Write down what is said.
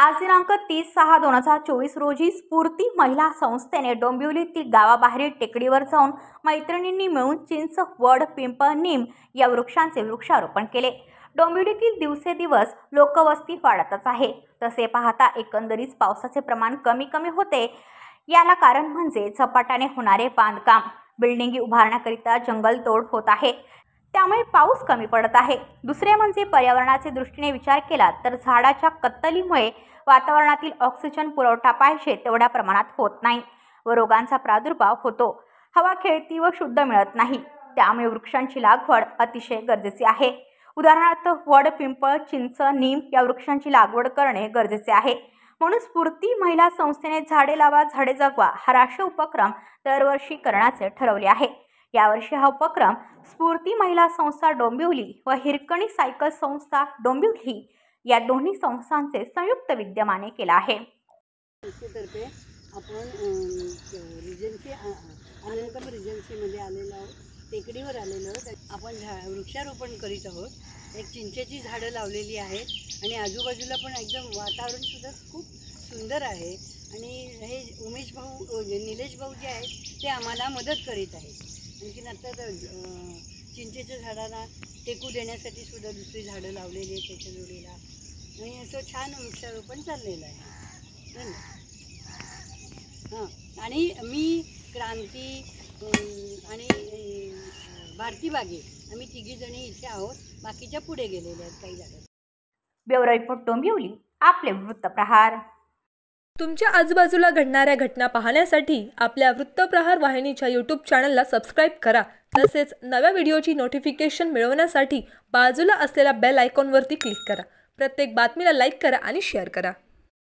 आज दिनांक 30/6/2024 रोजी स्फूर्ती महिला संस्थेने डोंबिवलीतील गावाबाहेरील टेकडीवर जाऊन मैत्रिणींनी मिळून चिंच, वड, पिंपळ, नीम या वृक्षांचे वृक्षारोपण केले। डोंबिवलीतील दिवसेदिवस लोकवस्ती वाढतच आहे। तसे पाहता एकंदरीत पावसाचे प्रमाण कमी होते। याला कारण म्हणजे झपाट्याने होणारे बांधकाम, बिल्डिंगी उभारण्याकरिता जंगलतोड होत आहे, त्यामुळे पाऊस कमी पडत आहे। दुसरे म्हणजे पर्यावरणाचे दृष्टीने विचार केला तर झाडाच्या कत्तलीमुळे वातावरणातील ऑक्सिजन पुरवठा पाहिजे तेवढ्या प्रमाणात होत नाही व रोगांचा प्रादुर्भाव होतो। हवा खेळती व शुद्ध मिळत नाही, त्यामुळे वृक्षांची लागवड अतिशय गरजेची आहे। उदाहरणार्थ वड, पिंपळ, चिंच, नीम या वृक्षांची लागवड करणे गरजेचे आहे। म्हणून स्फूर्ती महिला संस्थेने झाडे लावा झाडे जगवा हा राष्ट्रीय उपक्रम दरवर्षी करण्याचे ठरवले आहे। यावर्षी हा उपक्रम स्फूर्ती महिला संस्था डोंबिवली व हिरकणी सायकल संस्था डोंबिवली या दोन्ही संस्थांचे संयुक्त विद्यमाने केला आहे। तर्फे आपण रिजन्सी अनंतम रिजन्सीमध्ये आलेलो आहोत, टेकडीवर आलेलो आहोत। आपण वृक्षारोपण करीत आहोत। एक चिंचेची झाडं लावलेली आहेत आणि आजूबाजूला पण एकदम वातावरण सुद्धा खूप सुंदर आहे। आणि हे उमेश भाऊ निलेश भाऊ जे आहेत ते आम्हाला मदत करीत आहेत। आणखीन आता चिंचेच्या झाडाला टेकू देण्यासाठी सुद्धा दुसरी झाडं लावलेली आहेत त्याच्या जोडीला, आणि असं छान वृक्षारोपण चाललेलं आहे। हां, आणि मी क्रांती आणि भारती बागे आम्ही तिघीजणी इथे आहोत, बाकीच्या पुढे गेलेल्या आहेत काही झाडं। ब्युरो रिपोर्ट डोंबिवली, आपले वृत्तप्रहार। तुमच्या आजूबाजूला घडणाऱ्या घटना पाहण्यासाठी आपल्या वृत्तप्रहार वाहिनीच्या YouTube चॅनलला सबस्क्राईब करा। तसेच नव्या व्हिडिओची नोटिफिकेशन मिळवण्यासाठी बाजूला असलेल्या बेल आयकॉनवरती क्लिक करा। प्रत्येक बातमीला लाईक करा आणि शेअर करा।